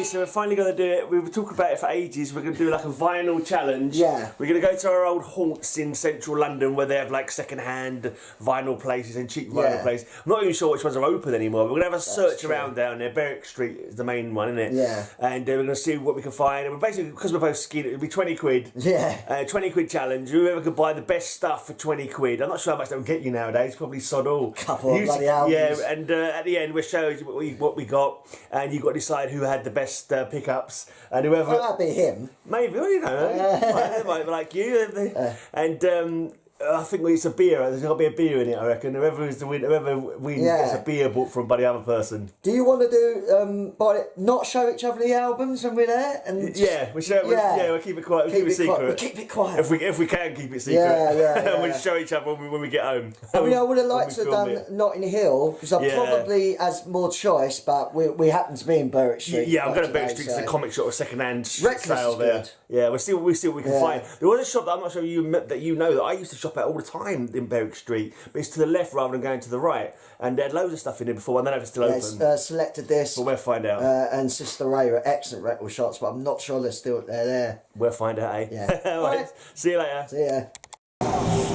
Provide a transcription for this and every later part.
so we're finally going to do it. We were talking about it for ages. We're going to do like a vinyl challenge. Yeah. We're going to go to our old haunts in central London where they have like second-hand vinyl places and cheap vinyl places. I'm not even sure which ones are open anymore. We're going to have a search around down there. Berwick Street is the main one, isn't it? Yeah. And we're going to see what we can find. And we're basically, because we're both skiing, it'll be 20 quid. Yeah. 20 quid challenge. Whoever could buy the best stuff for 20 quid. I'm not sure how much that would get you nowadays. Probably sod all. Couple of bloody albums. Yeah, and at the end we'll show you what we got. And you've got to decide who had the best pickups, and whoever. Well, that'd be him. Maybe, well, you know, it might be like you. And I think it's a beer. There's got to be a beer in it. I reckon. Whoever wins gets a beer bought from by the other person. Do you want to do not show each other the albums when we're there? And yeah, we'll keep it quiet. We'll keep it secret. We'll keep it quiet if we can keep it secret. And we'll show each other when we get home. I mean, I would have liked to have done Notting Hill because I probably has more choice, but we happen to be in Berwick Street. Yeah, I'm going to Berwick Street. It's a comic shop, a second-hand sale there. Good. Yeah, we'll see what we can find. There was a shop that I'm not sure that you know that I used to shop at all the time in Berwick Street, but it's to the left rather than going to the right. And they had loads of stuff in there before. I don't know if it's still open. Selected Disc. But we'll find out. And Sister Ray are excellent record shots, but I'm not sure they're still there. We'll find out, eh? Yeah. All right. See you later. See ya.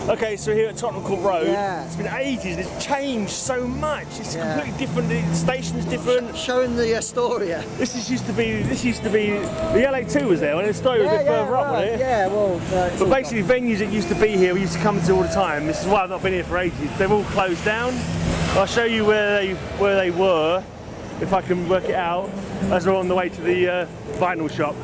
Okay, so here at Tottenham Court Road, Yeah. It's been ages, it's changed so much, it's completely different, the station's different. Showing the Astoria. This used to be, the LA2 was there, and the Astoria was a bit further up, wasn't it? Yeah, well... but basically venues that used to be here, we used to come to all the time. This is why I've not been here for ages. They've all closed down. I'll show you where they were, if I can work it out, as we're on the way to the vinyl shop.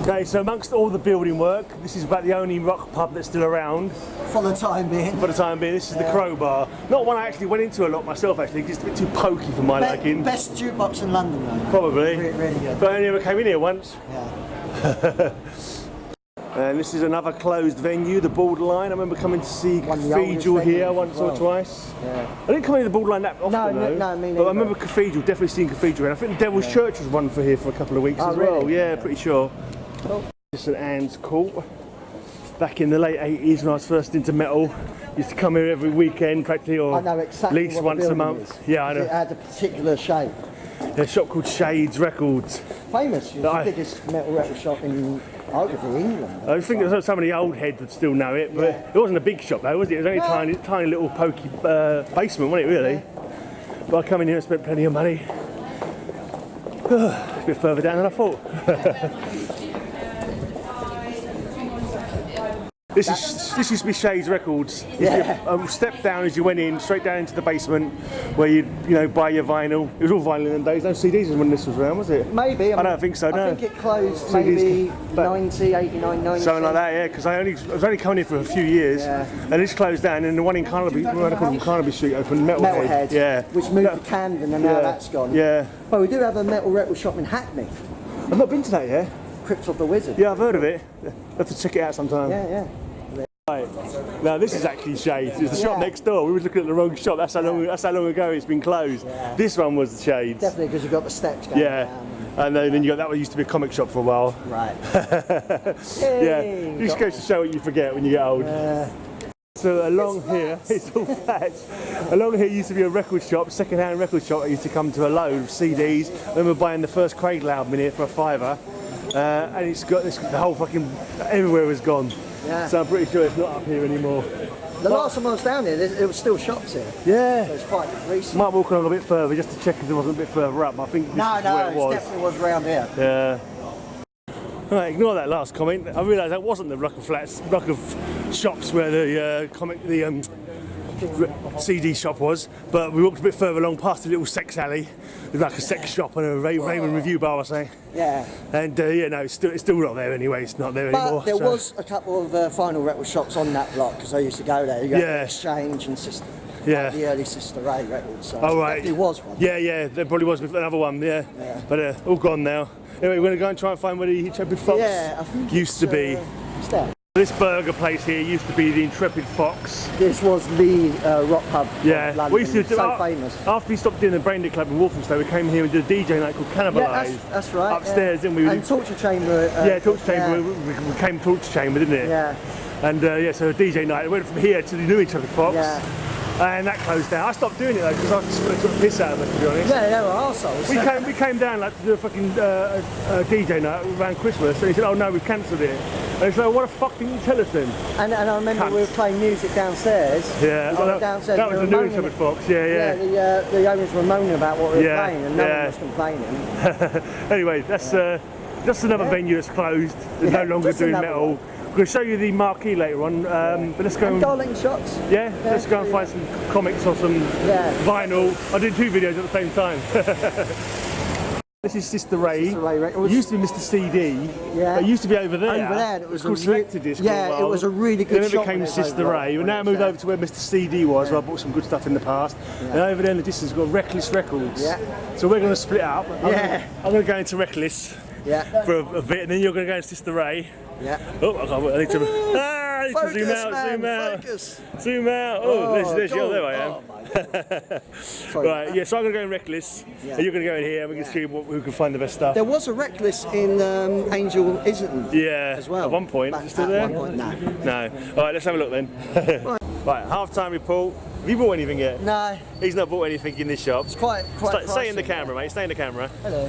Okay, so amongst all the building work, this is about the only rock pub that's still around. For the time being. For the time being, this is the Crowbar. Not one I actually went into a lot myself, actually, because it's a bit too pokey for my liking. Best jukebox in London, though. Probably. Really good. But I only ever came in here once. Yeah. And this is another closed venue, the Borderline. I remember coming to see Cathedral here once or twice. Yeah. I didn't come in the Borderline that often, though. No, me neither. But I remember Cathedral, definitely seen Cathedral. And I think the Devil's Church was run for here for a couple of weeks as well. Really? Yeah, pretty sure. Cool. St Anne's Court. Back in the late 80s when I was first into metal, used to come here every weekend practically, or I know exactly at least what once a month. Is. Yeah, I know. It had a particular shape. A shop called Shades Records. Famous. It's the biggest metal record shop in arguably England. I think that some of the old heads would still know it, but it wasn't a big shop though, was it? It was only a tiny little pokey basement, wasn't it, really? Yeah. But I come in here and spent plenty of money. A bit further down than I thought. This used to be Shades Records. You step down as you went in, straight down into the basement, where you buy your vinyl. It was all vinyl in them days. No CDs when this was around, was it? Maybe. I don't think so. No. I think it closed maybe 90, 89, 90. Something like that, yeah. Because I was only coming in for a few years, and it's closed down. And the one in Carnaby Street opened, Metalhead. Yeah. Which moved to Camden, and now that's gone. Yeah. Well, we do have a metal record shop in Hackney. I've not been to that yet. Crypt of the Wizard. Yeah, I've heard of it. I have to check it out sometime. Yeah. Right. Now this is actually Shades. It's the shop next door. We were looking at the wrong shop. That's how long ago it's been closed. Yeah. This one was the Shades. Definitely, because you've got the steps going down. And then you got that one used to be a comic shop for a while. Right. Yeah. It just goes to show what you forget when you get old. So along here, it's all flat. Along here used to be a record shop, second-hand record shop. I used to come to a load of CDs. I remember buying the first Cradle album in here for £5. And it's got the whole fucking everywhere was gone. Yeah. So I'm pretty sure it's not up here anymore. The last time I was down here, there was still shops here. Yeah. So it's quite recent. Might walk along a bit further just to check if there wasn't a bit further up. I think this is where it was. It definitely was around here. Yeah. Right, ignore that last comment. I realised that wasn't the block of shops where the CD shop was, but we walked a bit further along past a little sex alley with like a sex shop and a Raymond review bar or something. Yeah. And no, it's still not there anyway. It's not there anymore. But there was a couple of vinyl record shops on that block because I used to go there. You got Exchange and Sister. Like the early Sister Ray records. So there was one. Yeah, there probably was another one. Yeah. But all gone now. Anyway, we're going to go and try and find where the Intrepid Fox I think used to be. This burger place here used to be the Intrepid Fox. This was the rock pub of London. We used to so famous. After we stopped doing the Brandy Club in Walthamstow, we came here and did a DJ night called Cannibalize. Yeah, that's right. Upstairs, didn't we? And Torture Chamber. Torture Chamber. We came Torture Chamber, didn't it? Yeah. And so a DJ night. It went from here to the new Intrepid Fox. Yeah. and that closed down. I stopped doing it though because I just took the piss out of them, to be honest. Yeah, they were arseholes. We came down like to do a fucking DJ night around Christmas, and he said, "Oh no, we've cancelled it." And it's like, "What the fuck didn't you tell us then?" And I remember we were playing music downstairs. Yeah, downstairs. That was the new Shepherd Fox. Yeah. Yeah, the owners were moaning about what we were playing, and no one was complaining. Anyway, that's just another venue that's closed. They're no longer doing metal. We're going to show you the marquee later on, but let's go and darling shots. Yeah, let's go and find some comics or some vinyl. I did 2 videos at the same time. This is Sister Ray. It used to be Mr. CD. Yeah. It used to be over there. Over there. It was called Selected Disc. Yeah, it was a really good shop. Then it became Sister Ray. And now it moved over to where Mr. CD was, where I bought some good stuff in the past. And over there in the distance, we've got Reckless Records. Yeah. So we're going to split up. I'm going to go into Reckless. Yeah. For a bit, and then you're going to go into Sister Ray. Yeah. Oh, I need to focus, zoom out, man, zoom out. Focus. Zoom out. Oh, there's you. There I am. Oh, my God. Sorry, right, yeah, so I'm going to go in Reckless, and you're going to go in here, and we can see who can find the best stuff. There was a Reckless in Angel Islington as well. At one point. Is it still there? At one point, no. All right, let's have a look then. Right, half-time report. Have you bought anything yet? No. He's not bought anything in this shop. It's quite Stay in the camera, mate. Stay in the camera. Hello.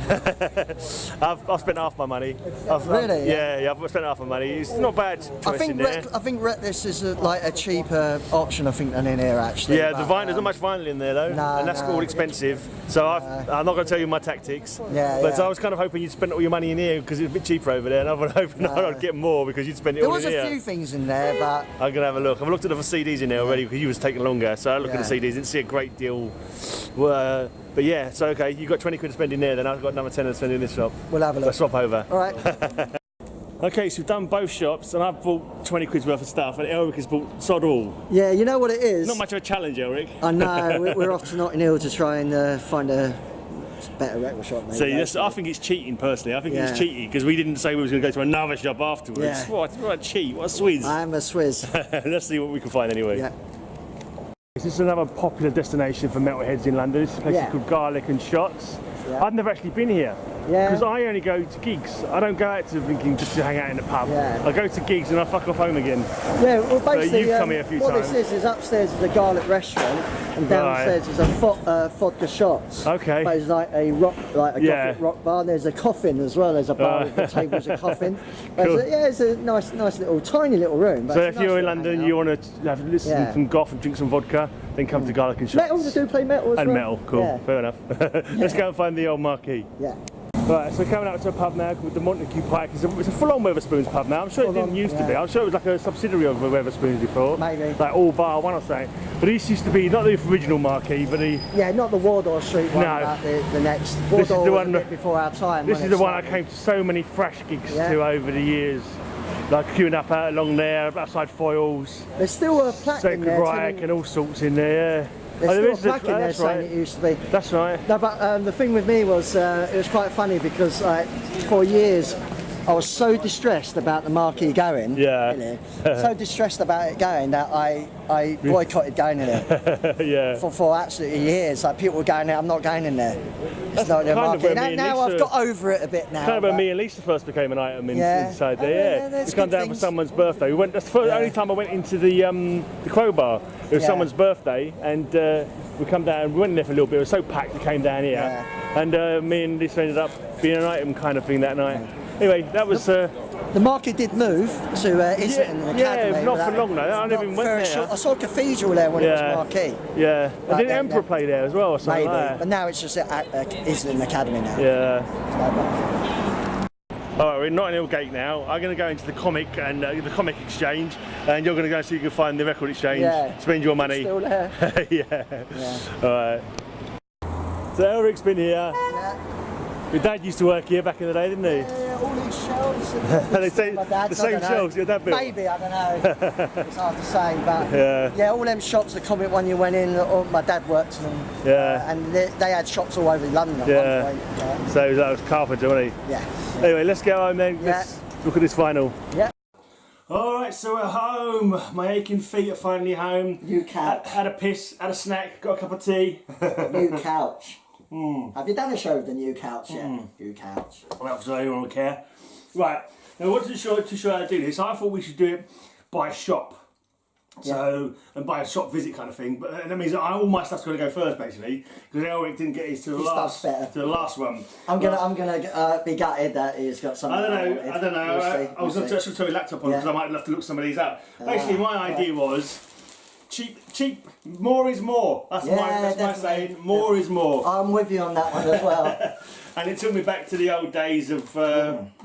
I've spent half my money. Really? Yeah, I've spent half my money. It's not bad choice in there. I think Reckless is like a cheaper option, I think, than in here actually. Yeah, there's not much vinyl in there though, and that's all expensive. So I'm not going to tell you my tactics. But I was kind of hoping you'd spend all your money in here because it's a bit cheaper over there, and I was hoping I'd get more because you'd spend it all in here. There was a few things in there, but I'm going to have a look. I've looked at the CDs in there already because you was taking longer. So I looked at the CDs, didn't see a great deal. But yeah, so okay, you've got 20 quid to spend in there, then I've got another 10 to spend in this shop. We'll have a look. Let's swap over. All right. Okay, so we've done both shops, and I've bought 20 quid's worth of stuff, and Elric has bought sod all. Yeah, you know what it is? Not much of a challenge, Elric. I know, we're off to Notting Hill to try and find a better record shop. Maybe, see, I think it's cheating personally. I think it's cheating because we didn't say we was going to go to another shop afterwards. Yeah. What a cheat, what a swizz. I am a swizz. Let's see what we can find anyway. Yeah. This is another popular destination for metalheads in London. This place is called Garlic and Shots. Yeah. I've never actually been here because I only go to gigs. I don't go out to drinking just to hang out in the pub. Yeah. I go to gigs and I fuck off home again. Yeah, well basically you've come here a few times. What this is upstairs is a garlic restaurant and downstairs is a vodka shots. Okay. But it's like a gothic rock bar. There's a coffin as well. There's a bar with the tables of coffin. Cool. It's a nice little tiny little room. So if you're in London, you want to listen to some goth and drink some vodka, then come to Garlic and Shots. Metal, they do play metal as well. And metal, cool, fair enough. Let's go and find the old marquee. Yeah. Right, so coming out to a pub now called the Montague Pike. It's a full-on Weatherspoons pub now. I'm sure it didn't used to be. I'm sure it was like a subsidiary of the Weatherspoons before. Maybe. Like all bar one or something. But this used to be not the original marquee, but the... Yeah, not the Wardour Street one, the next. Wardour was a bit before our time. This is the one I came to so many fresh gigs to over the years. Like queuing up out along there, outside Foyles. There's still a plaque in there. And all sorts in there, There's still a plaque in there saying it used to be. That's right. No, but the thing with me was, it was quite funny because for years I was so distressed about the marquee going. Yeah. So distressed about it going that I boycotted going in it. For absolutely years. Like people were going there, I'm not going in there. It's not the marquee. Now I've got over it a bit now. Kind of when me and Lisa first became an item inside there. We come down for someone's birthday. That's the only time I went into the Crowbar. It was someone's birthday, and we come down. We went in there for a little bit. It was so packed. We came down here, and me and Lisa ended up being an item kind of thing that night. Anyway, that was. The market did move to Islington Academy. Yeah, not for long though. I never even went there. I saw a cathedral there when it was marquee. Yeah, and did Emperor play there as well or something? Maybe, but now it's just at Islington Academy now. Yeah. Alright, we're in Notting Hill Gate now. I'm going to go into the comic and the comic exchange, and you're going to go so you can find the record exchange. Spend your money. It's still there. Yeah. Alright. So Eric's been here. Your dad used to work here back in the day, didn't he? Yeah, all these shelves. They say the same shelves your dad built? Maybe, I don't know. It's hard to say, but all them shops, the comic one you went in, my dad worked in them. And they had shops all over London at one point. So that was carpenter, wasn't he? Yeah. Anyway, let's go home then. Let's look at this vinyl. Yeah. Alright, so we're home. My aching feet are finally home. New couch. Had a piss, had a snack, got a cup of tea. New couch. Have you done a show with the new couch yet? New couch. Well, so anyone would care. Right, now what to show how to do this, I thought we should do it by shop. So, and by a shop visit kind of thing, but that means that all my stuff's got to go first basically, because Elric didn't get his to the last one. I'm gonna be gutted that he's got something. I don't know. I was going to turn my laptop on because I might have to look some of these up. Basically, my idea was cheap. More is more. That's my saying. More is more. I'm with you on that one as well. And it took me back to the old days of,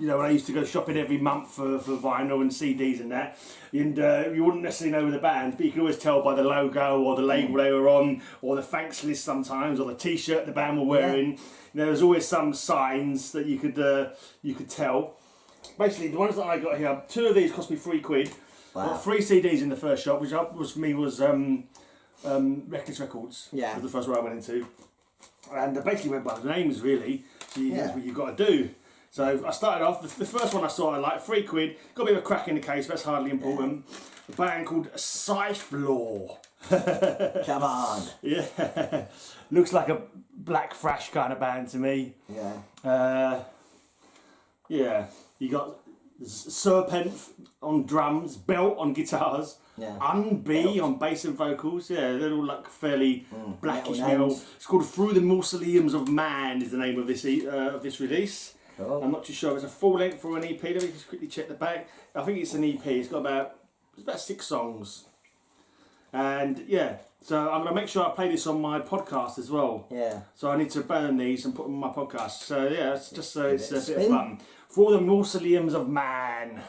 you know, when I used to go shopping every month for vinyl and CDs and that. And you wouldn't necessarily know the bands, but you could always tell by the logo or the label they were on, or the thanks list sometimes, or the T-shirt the band were wearing. You know, there's always some signs that you could tell. Basically, the ones that I got here, 2 of these cost me £3. Wow. Got 3 CDs in the first shop, which was Reckless Records. Yeah. Was the first one I went into. And I basically went by the names really. So that's what you've got to do. So I started off, the first one I saw I liked, £3, got a bit of a crack in the case, but that's hardly important. A band called Scythe Law. Come on. Yeah. Looks like a Black Thrash kind of band to me. Yeah. Yeah. You got Serpent on drums, Belt on guitars, Unbe on bass and vocals. Yeah, they're all like fairly blackish metal. It's called Through the Mausoleums of Man is the name of this release. Cool. I'm not too sure if it's a full length or an EP. Let me just quickly check the back. I think it's an EP. It's about 6 songs. And yeah, so I'm going to make sure I play this on my podcast as well. Yeah. So I need to burn these and put them on my podcast. So yeah, it's just it's a bit of fun. For the Mausoleums of Man.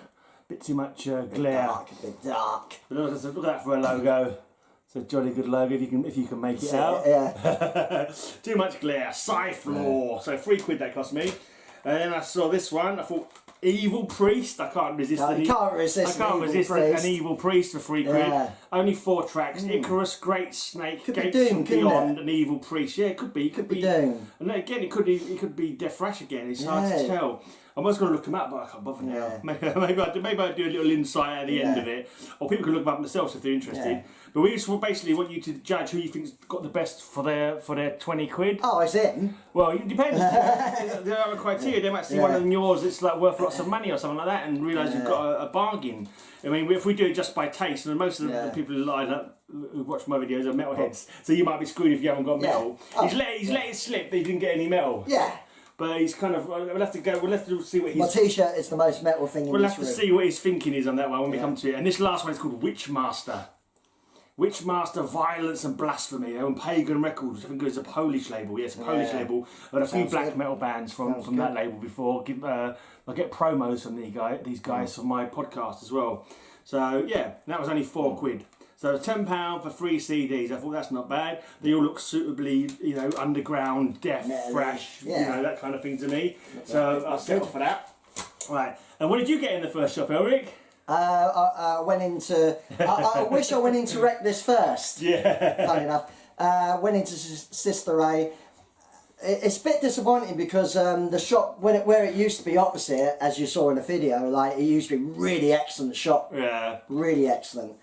Bit too much glare. A bit dark. But look at that for a logo. It's a jolly good logo if you can make it out. Yeah. Too much glare. Scythe Law. So £3 that cost me. And then I saw this one. I thought Evil Priest. I can't resist. No, you can't resist. An Evil Priest for £3. Yeah. Only 4 tracks. Icarus, Great Snake, Gates from Beyond, and Evil Priest. Yeah, it could be. Could be Doom. And then again, it could be Death Thrash again. It's hard to tell. I was going to look them up, but I can't bother now. Maybe I do a little insight at the end of it, or people can look them up themselves if they're interested. Yeah. But we just basically want you to judge who you think's got the best for their £20. Oh, is it? Well, it depends. There are criteria. They might see one of yours that's like worth lots of money or something like that, and realise you've got a bargain. I mean, if we do it just by taste, and most of the people who watch my videos are metalheads, so you might be screwed if you haven't got metal. He's let it slip that he didn't get any metal. Yeah. But he's kind of. We'll have to see what he's. My T-shirt is the most metal thing in this room. We'll have to see what his thinking is on that one when we come to it. And this last one is called Witchmaster. Witchmaster, Violence and Blasphemy. They're on Pagan Records. I think it's a Polish label. Yes, a Polish label. And a few black metal bands from that label before. I get promos from these guys for my podcast as well. So yeah, that was only £4. So £10 for 3 CDs. I thought that's not bad. They all look suitably, underground, death, thrash, that kind of thing to me. So I'll settle for that. Right. And what did you get in the first shop, Elric? I went into. I wish I went into Reckless first. Yeah. Funny enough, went into Sister Ray. It's a bit disappointing because the shop where it used to be opposite, as you saw in the video, like it used to be really excellent shop. Yeah. Really excellent.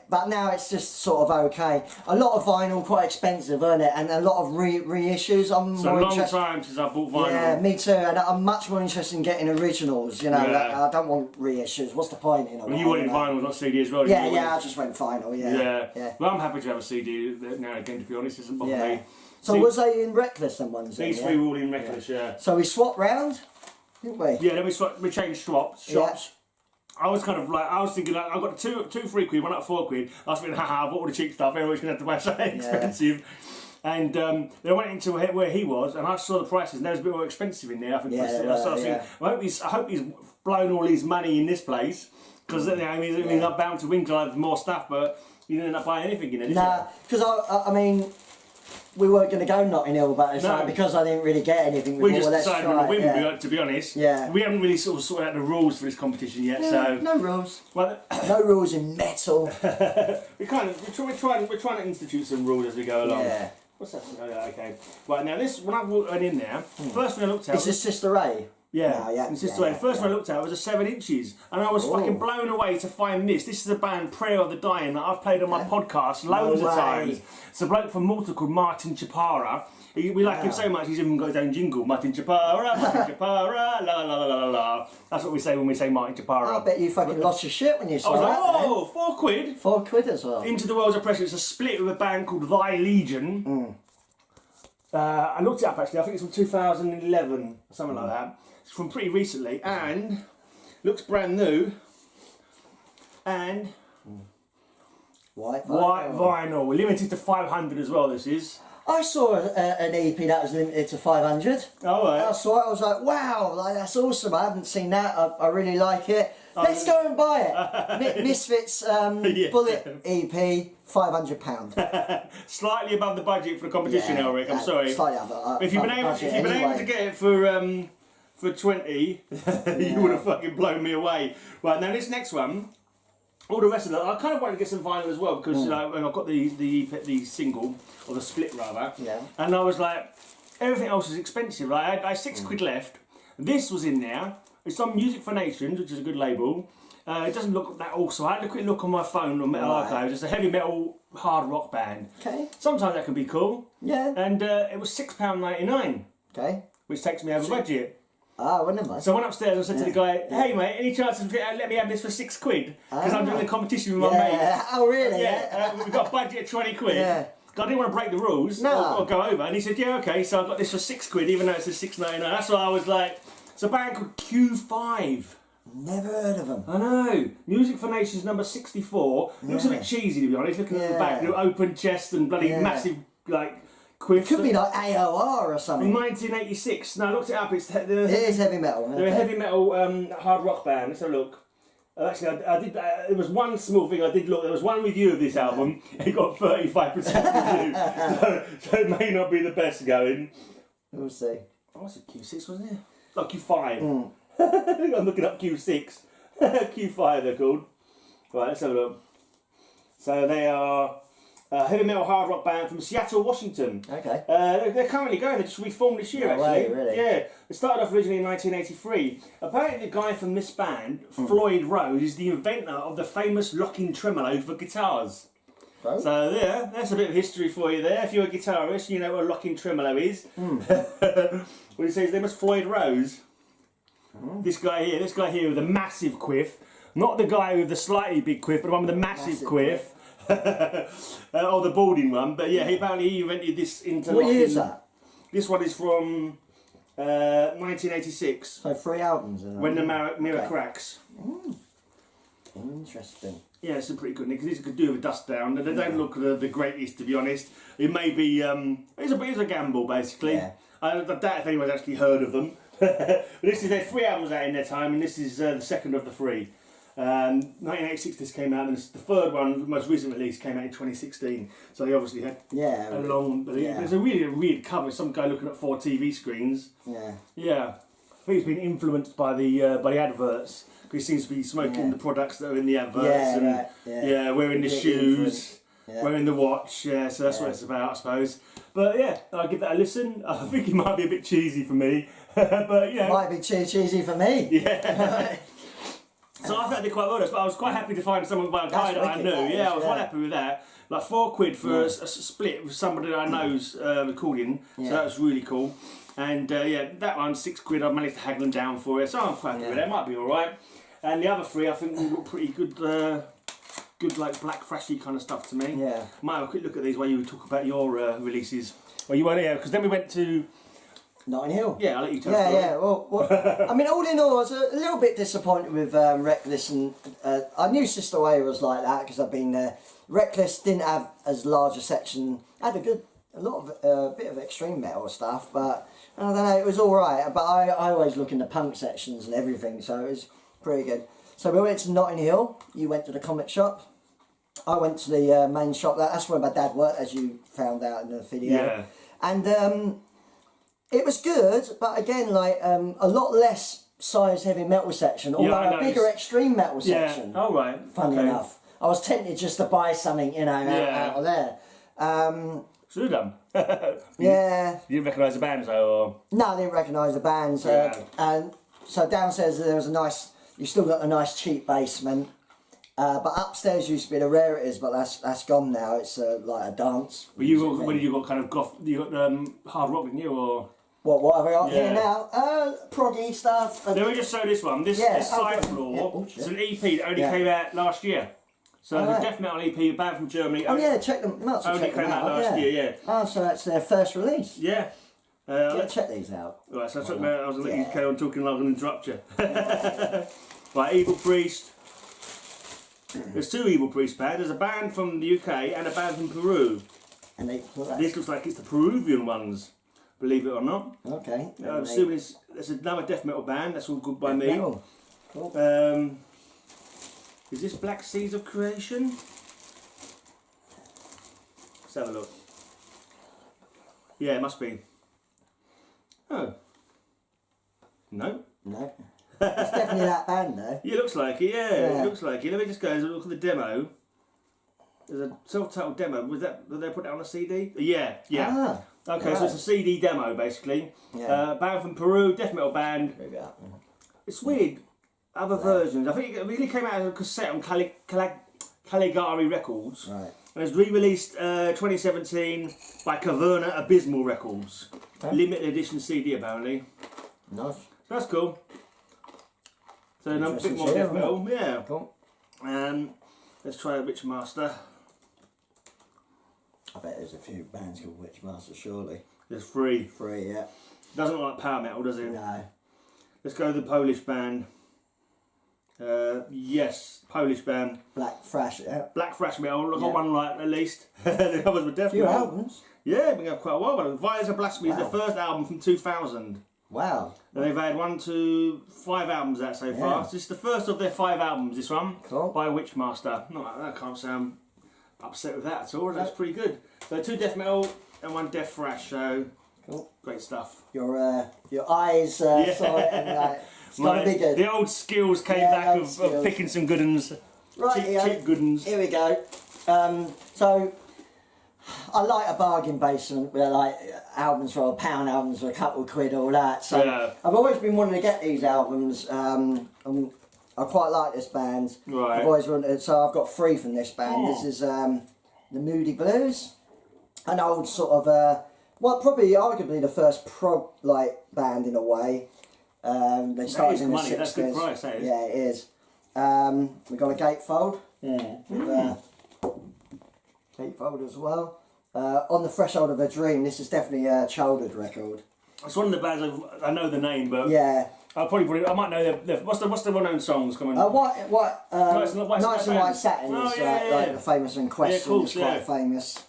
But now it's just sort of okay. A lot of vinyl, quite expensive, isn't it? And a lot of reissues. I'm more interested. So a long time since I bought vinyl. Yeah, me too. And I'm much more interested in getting originals. I don't want reissues. What's the point? Well, you wanted vinyl, not CD as well. I just went vinyl. Yeah. Well, I'm happy to have a CD now and again. To be honest, it doesn't bother me. So was they in Reckless and ones? These 3 were all in Reckless. Yeah. So we swapped round, didn't we? Yeah. Then we changed shops. Yeah. I was kind of like, I was thinking, like, I've got two £3, one at £4. I was thinking, haha, I bought all the cheap stuff, everyone's going to have to buy something expensive. And then I went into where he was, and I saw the prices, and there was a bit more expensive in there. I think. I hope he's blown all his money in this place, because he's not bound to win because I have more stuff, but he didn't end up buying anything in it. Nah, because I mean, we weren't going to go Notting Hill, but because I didn't really get anything. We just decided on a whim, to be honest. Yeah. We haven't really sort of sorted out the rules for this competition yet, so no rules. Well, no rules in metal. We're trying to institute some rules as we go along. Yeah. What's that? Oh, yeah, okay. Right now, when I went in there, first thing I looked at. Is this Sister Ray? Yeah, No, yeah, it's just yeah, the way. yeah, The first yeah. one I looked at was a 7 inches, and I was fucking blown away to find this. This is a band, Prayer of the Dying, that I've played on my podcast loads of times. It's a bloke from Malta called Martin Chapara. We like him so much, he's even got his own jingle. Martin Chapara, la la la la la la. That's what we say when we say Martin Chapara. I bet you fucking lost your shit when you I saw was like, that. oh, £4. £4 as well. Into the Worlds of Pressure. It's a split with a band called Thy Legion. I looked it up actually. I think it's from 2011, something like that. It's from pretty recently, and looks brand new. And White vinyl, limited to 500 as well. This is. I saw an EP that was limited to 500. Oh right. I saw it. I was like, wow, like, that's awesome. I haven't seen that. I really like it. Let's go and buy it. Misfits Bullet EP, £500. Slightly above the budget for the competition, Elric. I'm sorry. Slightly above. If you've been able to get it for 20, you would have fucking blown me away. Right now, this next one. All the rest of them, I kind of wanted to get some vinyl as well because I've got the single, or the split rather, and I was like, everything else is expensive. Like, I had £6 left. This was in there. It's on Music for Nations, which is a good label. It doesn't look that awesome. I had a quick look on my phone on Metal Archives. It's a heavy metal hard rock band. Okay. Sometimes that can be cool. Yeah. And it was £6.99. Okay. Which takes me over budget. Ah, well, never mind. So I went upstairs and said to the guy, hey mate, any chance of let me have this for £6? Because I'm doing the competition with my mate. Oh, really? Yeah, we've got a budget of £20. Yeah. I didn't want to break the rules or go over. And he said, yeah, okay, so I got this for £6, even though it's a £6.99. That's why I was like, it's a band called Q5. Never heard of them. I know. Music for Nations number 64. Looks a bit cheesy to be honest, looking at the back. Open chest and bloody massive, like, quiff. Could be like AOR or something. In 1986. No, I looked it up. It is heavy metal. They're a heavy metal hard rock band. Let's have a look. Actually, I did. There was one small thing I did look. There was one review of this album. It got 35% review, so it may not be the best going. We'll see. Oh, what's it? Q6 wasn't it? Like Q5. I'm looking up Q6. Q5 they're called. Right, let's have a look. So they are a heavy metal hard rock band from Seattle, Washington. Okay. They're currently going. They just reformed this year, actually. Really? Yeah. They started off originally in 1983. Apparently, the guy from this band, Floyd Rose, is the inventor of the famous locking tremolo for guitars. Oh. So yeah, that's a bit of history for you there. If you're a guitarist, you know what a locking tremolo is. Well, he says there was Floyd Rose. This guy here with a massive quiff. Not the guy with the slightly big quiff, but the one with the massive quiff. Or the balding one. But yeah, he invented this interlocking. What year is that? This one is from 1986. So 3 albums. When the Mirror Cracks. Interesting. Yeah, it's a pretty good because these could do with Dust Down. They don't look the greatest, to be honest. It may be, it's a gamble, basically. Yeah. I doubt if anyone's actually heard of them. But this is their 3 albums out in their time, and this is the second of the 3. 1986 this came out, and the third one, the most recent release, came out in 2016. So they obviously had a long... There's a really weird cover, some guy looking at 4 TV screens. Yeah. I think he's been influenced by the adverts. He seems to be smoking the products that are in the adverts, wearing the shoes, wearing the watch. Yeah, so that's what it's about, I suppose. But yeah, I'll give that a listen. I think it might be a bit cheesy for me, but yeah, might be too cheesy for me. Yeah. So I thought I did quite well, but I was quite happy to find someone by a guy that I knew. I was quite happy with that. Like £4 for a split with somebody that I know's recording, so that was really cool. And that one £6. I managed to haggle them down for it, so I'm quite happy with that. It might be all right. And the other 3, I think, will look pretty good. Good like black thrashy kind of stuff to me. Yeah. Might have a quick look at these while you talk about your releases. Well, you weren't here because then we went to Notting Hill. Yeah, I'll let you tell. Well, I mean, all in all, I was a little bit disappointed with Reckless, and I knew Sister Way was like that because I've been there. Reckless didn't have as large a section. Had a bit of extreme metal stuff, but I don't know, it was all right. But I always look in the punk sections and everything, so it was pretty good. So we went to Notting Hill. You went to the comic shop. I went to the main shop. That's where my dad worked, as you found out in the video. Yeah. And it was good, but again, like a lot less size heavy metal section, although a bigger extreme metal section. Oh right. Funny enough, I was tempted just to buy something, out of there. Should have done. You didn't recognise the bands though? Or? No, I didn't recognise the bands. And so downstairs there was a nice. You still got a nice cheap basement, but upstairs used to be the rarities, but that's gone now. It's like a dance. But what did you got? Kind of goth? You got hard rock, didn't you, or? What have I got here now? Proggy stuff. Let me just show this one. This Side Floor. It's an EP that only came out last year. So the death metal EP, band from Germany. Check them out. Only came out last year, yeah. Oh, so that's their first release. Yeah. Let's check these out. Right, so I was going to let you carry on talking like I'm going to interrupt you. Right, Evil Priest. There's two Evil Priest bands. There's a band from the UK and a band from Peru. And this looks like it's the Peruvian ones, believe it or not. Okay. I'm assuming it's another death metal band. That's all good by me. Metal. Cool. Is this Black Seeds of Creation? Let's have a look. Yeah, it must be. Oh. No. No. It's definitely that band though. Yeah, it looks like it, yeah. It looks like it. Let me just go and look at the demo. There's a self-titled demo. Did they put that on a CD? Yeah. Okay, so it's a CD demo basically. Yeah. Band from Peru, death metal band. It's weird. Other versions. I think it really came out as a cassette on Caligari Records. Right. And it was re-released 2017 by Caverna Abysmal Records. Okay. Limited edition CD apparently. Nice. So that's cool. So a bit more death metal. Yeah. Cool. Let's try a Witchmaster. I bet there's a few bands called Witchmaster, surely. There's three. Three, yeah. Doesn't look like power metal, does it? No. Let's go to the Polish band. Yes, Polish band. Black Thrash, yeah. Black Thrash metal. Look, got one right at least. The others were death metal. A few albums. Yeah, we have quite a while. Violence of Blasphemy is the first album from 2000. Wow. And they've had 1 to 5 albums out so far. So this is the first of their 5 albums, this one. Cool. By Witchmaster. Not, I can't sound upset with that at all. That's pretty good. So 2 death metal and 1 death thrash. So cool. Great stuff. Your eyes saw it and it's gonna be good. The old skills came back of picking some good uns. Right, cheap good uns. Here we go. So I like a bargain basement where like albums for £1, albums for a couple of quid, all that. So I've always been wanting to get these albums. I quite like this band. Right. I've always wanted, so I've got 3 from this band. This is the Moody Blues, an old sort of well, probably arguably the first prog like band in a way. They started in the 60s. That's good price, eh? Yeah, it is. We've got a gatefold. Gatefold as well. On the Threshold of a Dream. This is definitely a childhood record. It's one of the bands I know the name, but yeah, I'll probably put it. I might know what's the well-known songs coming. Nights and White Satin is like the famous In Question. Yeah, cool, it's quite famous.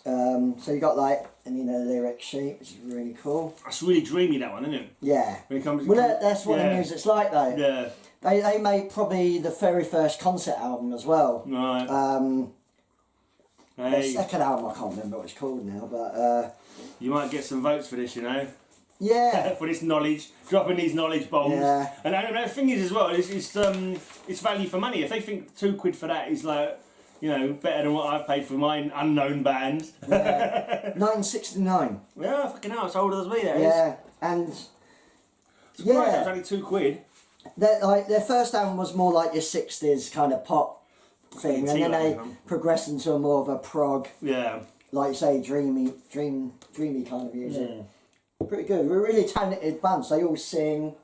So you got like you know the lyric sheet, which is really cool. That's really dreamy, that one, isn't it? Yeah. When it comes, That's what the music's like though. Yeah. They made probably the very first concept album as well. Right. The second album I can't remember what it's called now, but you might get some votes for this, you know. Yeah. For this knowledge, dropping these knowledge bombs. Yeah. And the thing is as well, it's value for money. If they think £2 for that is like, you know, better than what I've paid for my unknown band. Yeah. 1969. Yeah, fucking hell, it's older than me, that is. Yeah, and it was only £2. Their first album was more like your 60s kind of pop thing, and then they progressed into a more of a prog. Yeah. Like you say, dreamy kind of music. Pretty good. We're a really talented bunch. They all sing,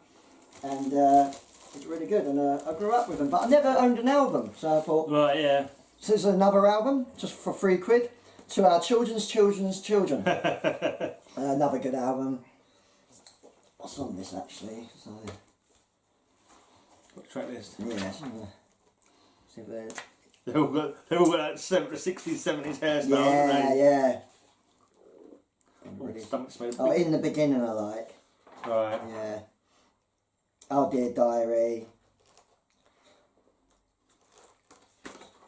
and it's really good. And I grew up with them, but I never owned an album, so I thought, right, yeah. So this is another album, just for £3, to our children's children. Another good album. What's on this actually? So, what track list? Yeah. See if they've all got that 60s, 70s hairstyle, haven't they? Yeah. Oh, In the Beginning I like. Right. Yeah. Oh Dear Diary.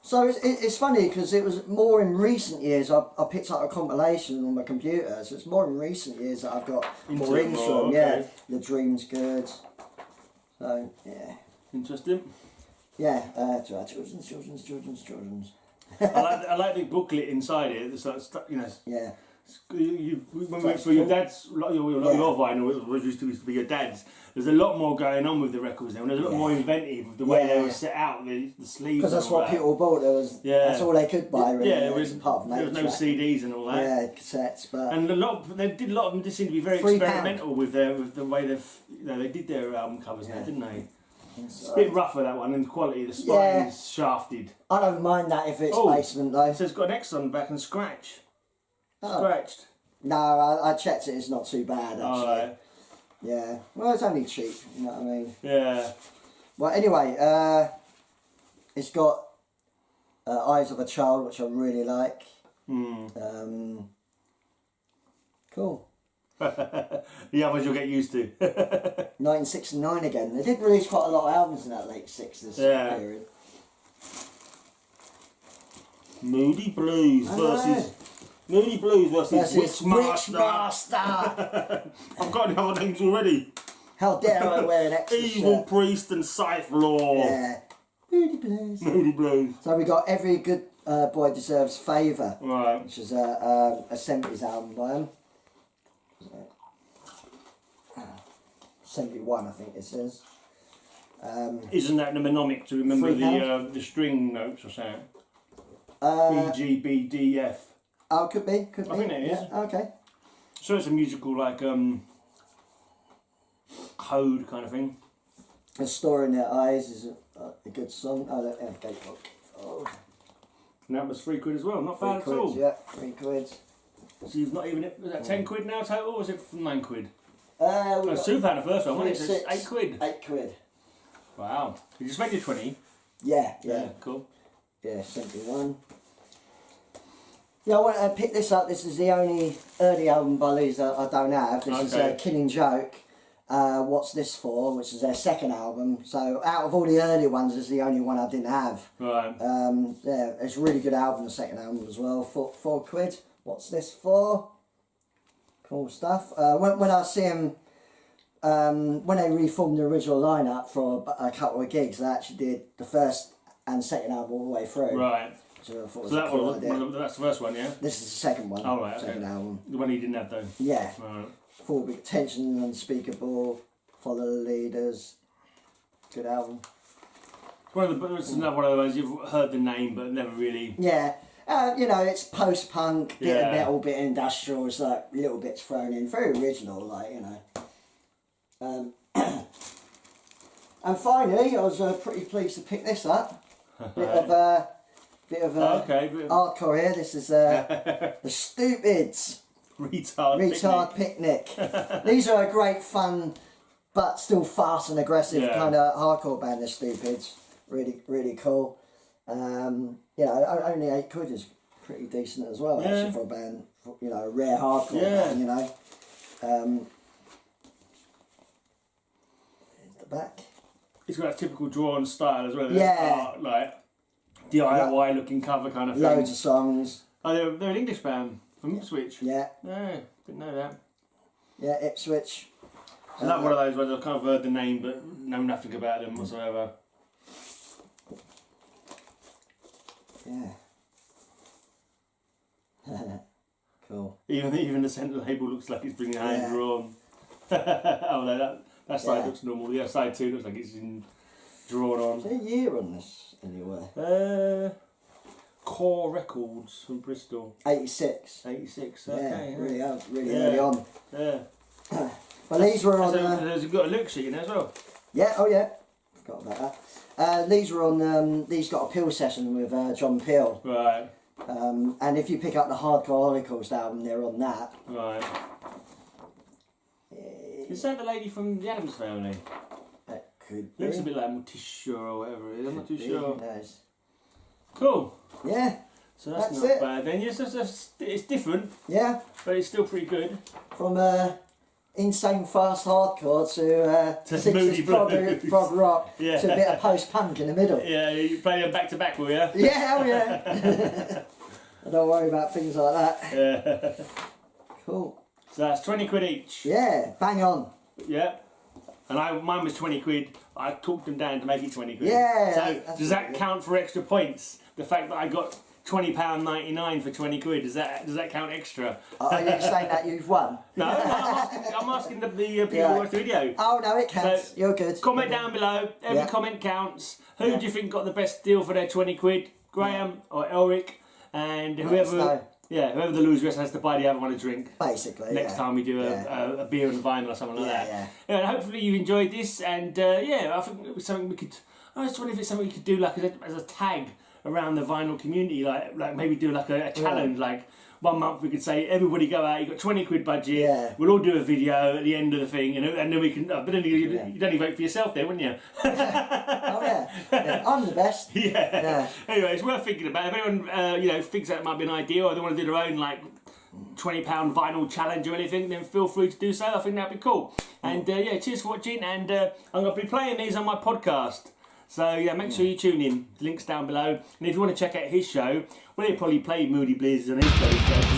So it's funny because it was more in recent years I picked up a compilation on my computer, so it's more in recent years that I've got more into them. Yeah, The Dream's good. So yeah. Interesting. Yeah, to our children's. I like the booklet inside it. It's like, you know. Yeah. When we went through your dad's, your vinyl, which used to be your dad's, there's a lot more going on with the records now, and there's a lot more inventive with the way they were set out, the sleeves. Because that's what people bought. That's all they could buy, really. Yeah, apart from there was no CDs and all that. Yeah, cassettes, but and a lot of them just seem to be very experimental with the way they did their album covers now, didn't they? It's a bit rougher, that one, in quality. The spine is shafted. I don't mind that if it's basement though. So it's got an X on the back and scratched. No, I checked it. It's not too bad actually. Right. Yeah. Well, it's only cheap. You know what I mean? Yeah. Well, anyway, it's got Eyes of a Child, which I really like. Cool. The others you'll get used to. 1969 again. They did release quite a lot of albums in that late 60s period. Moody Blues versus Witchmaster. I've got the other things already. How dare I wear an extra Evil shirt? Priest and Scythe Law. Yeah. Moody Blues. Moody Blues. So we got Every Good Boy Deserves Favour, Right. which is a 70s album by them. 71, I think it says. Isn't that mnemonic to remember the string notes or something? B, G, B, D, F. Oh, could be. I think it is. Yeah, okay. So it's a musical like code kind of thing. A Story in Their Eyes is a good song. Oh, look, Gatebook. Oh. And that was £3 as well. Not bad at all. Yeah, £3. So you've not even, was that £10 now total, or was it £9? It was £2 the first one, wasn't it? So £8. it's £8. Wow. You just made it 20? Yeah. Cool. Yeah, 71. Yeah, I want to pick this up. This is the only early album by these that I don't have. This is Killing Joke. What's This For? Which is their second album. So out of all the early ones, it's the only one I didn't have. Right. Yeah, it's a really good album. The second album as well. £4. What's This For? Cool stuff. When I see them, when they reformed the original lineup for a couple of gigs, they actually did the first and second album all the way through. Right. So I thought So that one, that's the first one, yeah? This is the second one. Oh, right, second album. The one you didn't have though? Yeah. Right. 4 Big Tension, Unspeakable, Follow the Leaders. Good album. It's another one of those you've heard the name but never really. Yeah. You know, it's post-punk, bit of metal, bit industrial. It's like little bits thrown in. Very original, like, you know. And finally, I was pretty pleased to pick this up. Bit of hardcore here. This is the Stupids. Retard Picnic. These are a great fun, but still fast and aggressive kind of hardcore band. The Stupids, really cool. You know, only £8 is pretty decent as well, actually, for a band. You know, a rare hardcore band. You know. The back. It's got a typical drawn style as well. Yeah. Like DIY looking cover kind of thing. Loads of songs. Oh, they're an English band from Ipswich. Yeah. No, didn't know that. Yeah, Ipswich. So that's one of those where I've kind of heard the name but know nothing about them whatsoever. Yeah. Cool. Even the centre label looks like it's been hand drawn. Oh no, that side looks normal. The other side too looks like it's drawn on. Is there a year on this anywhere? Core Records from Bristol. 86. 86. Yeah, Okay. Really early on. Yeah. Well, these were on. There's got a look sheet in there as well. Yeah. Oh yeah. Forgot about that. These were on. These got a Peel session with John Peel. Right. And if you pick up the Hardcore Holocaust album, they're on that. Right. Is that the lady from the Addams Family? That could be. Looks a bit like Morticia or whatever it is. I'm not too sure. Who knows? Cool. Yeah. So that's not bad then. Yes, it's different. Yeah. But it's still pretty good. From insane fast hardcore to 60s prog rock to a bit of post-punk in the middle. Yeah, you play them back to back, will you? Yeah, hell yeah. I don't worry about things like that. Yeah. Cool. So that's £20 each. Yeah, bang on. Yeah. And mine was £20. I talked them down to make it £20. Yeah. So does that count for extra points? The fact that I got £20.99 for 20 quid. Does that count extra? Are you saying that you've won? No, I'm asking the people who watch the video. Oh no, it counts. So, you're good. Comment down below. Every comment counts. Who do you think got the best deal for their 20 quid? Graham or Elric? And whoever the loser has to buy the other one a drink. Basically, next time we do a beer and vinyl or something like that. Yeah. And hopefully you've enjoyed this, and I think it was something we could. I was wondering if it's something we could do like as a tag around the vinyl community, like maybe do like a challenge, like 1 month we could say everybody go out, you've got 20 quid budget, we'll all do a video at the end of the thing, and then we can, but then you'd only vote for yourself then, wouldn't you? Oh yeah, I'm the best. Yeah. Anyway, it's worth thinking about. If anyone thinks that might be an idea, or they want to do their own like £20 vinyl challenge or anything, then feel free to do so. I think that'd be cool. And cheers for watching, and I'm going to be playing these on my podcast. So make sure you tune in. Links down below. And if you want to check out his show, well, he'll probably play Moody Blizzards on his show.